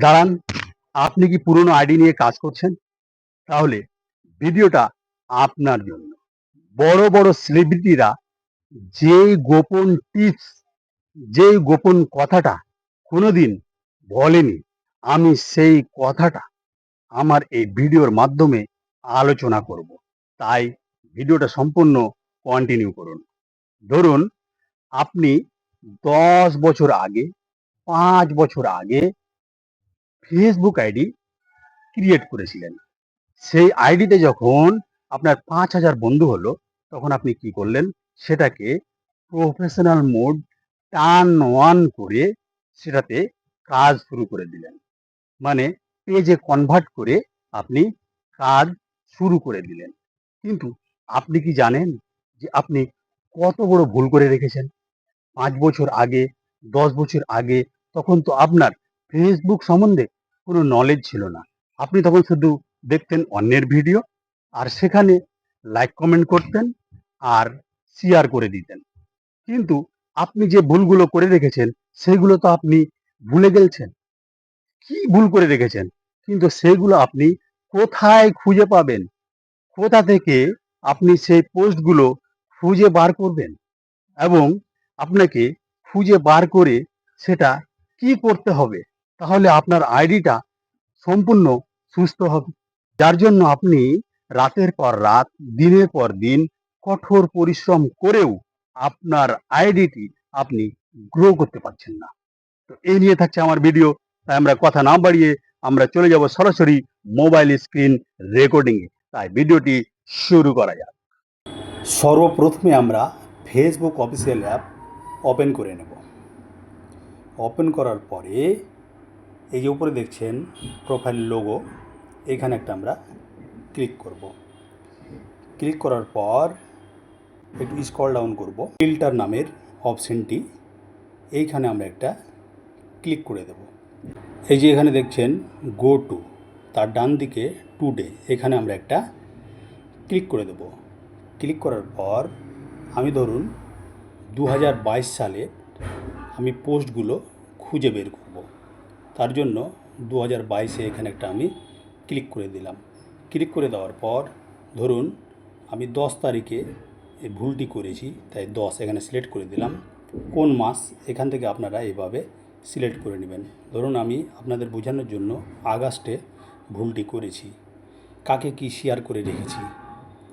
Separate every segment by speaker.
Speaker 1: দাঁড়ান, আপনি কি পুরনো আইডি নিয়ে কাজ করছেন? তাহলে ভিডিওটা আপনার জন্য। বড় বড় সেলিব্রিটিরা যেই গোপন টিপস, যেই গোপন কথাটা কোনোদিন বলেনি, আমি সেই কথাটা আমার এই ভিডিওর মাধ্যমে আলোচনা করব। তাই ভিডিওটা সম্পূর্ণ কন্টিনিউ করুন। ধরুন, আপনি 10 বছর আগে, 5 বছর আগে ফেসবুক আইডি ক্রিয়েট করেছিলেন। সেই আইডিতে যখন আপনার 5,000 বন্ধু হলো, তখন আপনি কি করলেন? সেটাকে প্রফেশনাল মোড টার্ন অন করে সেটাতে কাজ শুরু করে দিলেন। মানে পেজে কনভার্ট করে আপনি কাজ শুরু করে দিলেন। কিন্তু আপনি কি জানেন যে আপনি কত বড় ভুল করে রেখেছেন? 5 বছর আগে, 10 বছর আগে তখন তো আপনার ফেসবুক সম্বন্ধে কোনো নলেজ ছিল না। আপনি তখন শুধু দেখতেন অন্যের ভিডিও, আর সেখানে লাইক কমেন্ট করতেন আর শেয়ার করে দিতেন। কিন্তু আপনি যে ভুলগুলো করে রেখেছেন সেগুলো তো আপনি ভুলে গেছেন। কি ভুল করে রেখেছেন? কিন্তু সেগুলো আপনি কোথায় খুঁজে পাবেন? কোথা থেকে আপনি সেই পোস্টগুলো খুঁজে বার করবেন? এবং আপনাকে খুঁজে বার করে সেটা কি করতে হবে? তাহলে আপনার আইডিটা সম্পূর্ণ সুস্থ হবে। যার জন্য আপনি রাতের পর রাত, দিনের পর দিন কঠোর পরিশ্রম করেও আপনার আইডিটি আপনি গ্রো করতে পারছেন না। তো এই নিয়ে থাকছে আমার ভিডিও। তাই আমরা কথা না বাড়িয়ে আমরা চলে যাব সরাসরি মোবাইল স্ক্রিন রেকর্ডিং এ। তাই ভিডিওটি শুরু করা যাক।
Speaker 2: সর্বপ্রথমে আমরা ফেসবুক অফিসিয়াল অ্যাপ ওপেন করে নেব। ওপেন করার পরে এই যে উপরে দেখছেন প্রোফাইল লোগো, এখানে একটা আমরা ক্লিক করব। ক্লিক করার পর একটু স্ক্রল ডাউন করব। ফিল্টার নামের অপশনটি এইখানে আমরা একটা ক্লিক করে দেব। এই যে এখানে দেখছেন গো টু, তার ডান দিকে টুডে, এখানে আমরা একটা ক্লিক করে দেব। ক্লিক করার পর আমি ধরুন 2022 সালে আমি পোস্টগুলো খুঁজে বের করব। তার জন্য 2022-এ এখানে একটা আমি ক্লিক করে দিলাম। ক্লিক করে দেওয়ার পর ধরুন আমি 10 তারিখে এই ভুলটি করেছি, তাই 10 এখানে সিলেক্ট করে দিলাম। কোন মাস, এখান থেকে আপনারা এভাবে সিলেক্ট করে নেবেন। ধরুন আমি আপনাদের বোঝানোর জন্য আগস্টে ভুলটি করেছি। কাকে কি শেয়ার করে রেখেছি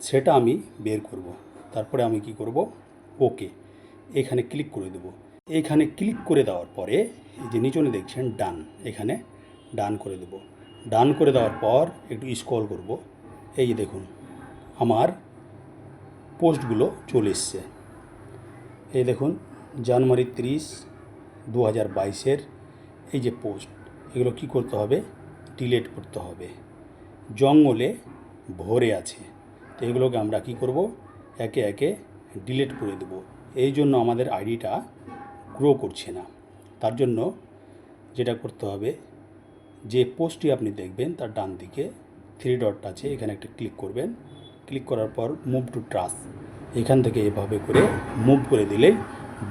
Speaker 2: সেটা আমি বের করব। তারপরে আমি কি করব, ওকে এখানে ক্লিক করে দেব। এইখানে ক্লিক করে দেওয়ার পরে এই যে নিচনে দেখছেন ডান, এখানে ডান করে দেব। ডান করে দেওয়ার পর একটু স্ক্রল করব। এই যে দেখুন আমার পোস্টগুলো চলে এসছে। এই দেখুন জানুয়ারি 30, 2022-এর এই যে পোস্ট, এগুলো কি করতে হবে, ডিলিট করতে হবে। জঙ্গলে ভরে আছে, তো এগুলোকে আমরা কি করব, একে একে ডিলিট করে দেব। এই জন্য আমাদের আইডিটা গ্রো করছে না। তার জন্য যেটা করতে হবে, যে পোস্টটি আপনি দেখবেন তার ডান দিকে 3 ডট আছে, এখানে একটা ক্লিক করবেন। ক্লিক করার পর মুভ টু ট্রাস, এখান থেকে এভাবে করে মুভ করে দিলেই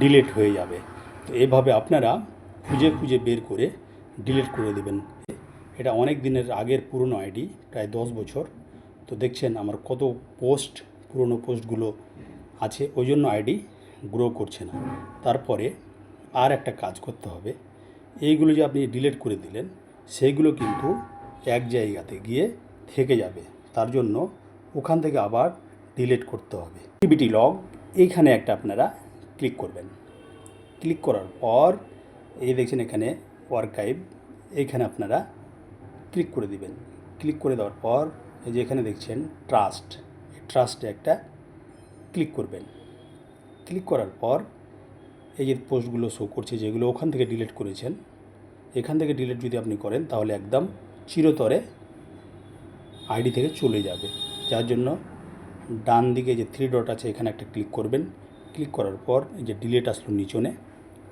Speaker 2: ডিলিট হয়ে যাবে। তো এভাবে আপনারা খুঁজে খুঁজে বের করে ডিলিট করে দেবেন। এটা অনেক দিনের আগের পুরনো আইডি, প্রায় 10 বছর। তো দেখছেন আমার কত পোস্ট, পুরনো পোস্টগুলো আছে, ওই জন্য আইডি গ্রো করছে না। তারপরে আর একটা কাজ করতে হবে, এইগুলো যে আপনি ডিলিট করে দিলেন সেইগুলো কিন্তু এক জায়গাতে গিয়ে থেকে যাবে। তার জন্য ওখান থেকে আবার ডিলিট করতে হবে। অ্যাক্টিভিটি লগ, এইখানে একটা আপনারা ক্লিক করবেন। ক্লিক করার পর এই দেখছেন এখানে আর্কাইভ, এইখানে আপনারা ক্লিক করে দিবেন। ক্লিক করে দেওয়ার পর এই যে এখানে দেখছেন ট্রাস্ট, এই ট্রাস্টে একটা ক্লিক করবেন। ক্লিক করার পর এই যে পোস্টগুলো শো করছে যেগুলো ওখান থেকে ডিলিট করেছেন, এখান থেকে ডিলিট যদি আপনি করেন তাহলে একদম চিরতরে আইডি থেকে চলে যাবে। যার জন্য ডান দিকে যে 3 ডট আছে এখানে একটা ক্লিক করবেন। ক্লিক করার পর এই যে ডিলিট আসলো নিচনে,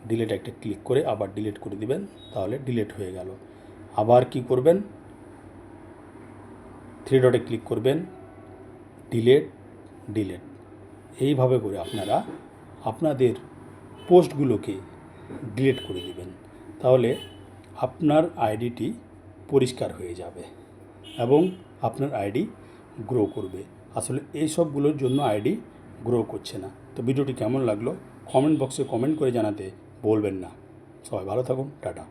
Speaker 2: ডিলিট একটা ক্লিক করে আবার ডিলিট করে দিবেন, তাহলে ডিলিট হয়ে গেল। আবার কি করবেন, 3 ডটে ক্লিক করবেন, ডিলিট, ডিলিট, এইভাবে করে আপনারা আপনাদের পোস্টগুলোকে ডিলিট করে দিবেন। তাহলে আপনার আইডিটি পরিষ্কার হয়ে যাবে এবং আপনার আইডি গ্রো করবে। আসলে এই সবগুলোর জন্য আইডি গ্রো করছে না। তো ভিডিওটি কেমন লাগলো কমেন্ট বক্সে কমেন্ট করে জানাতে বলবেন না। সবাই ভালো থাকুন, টাটা।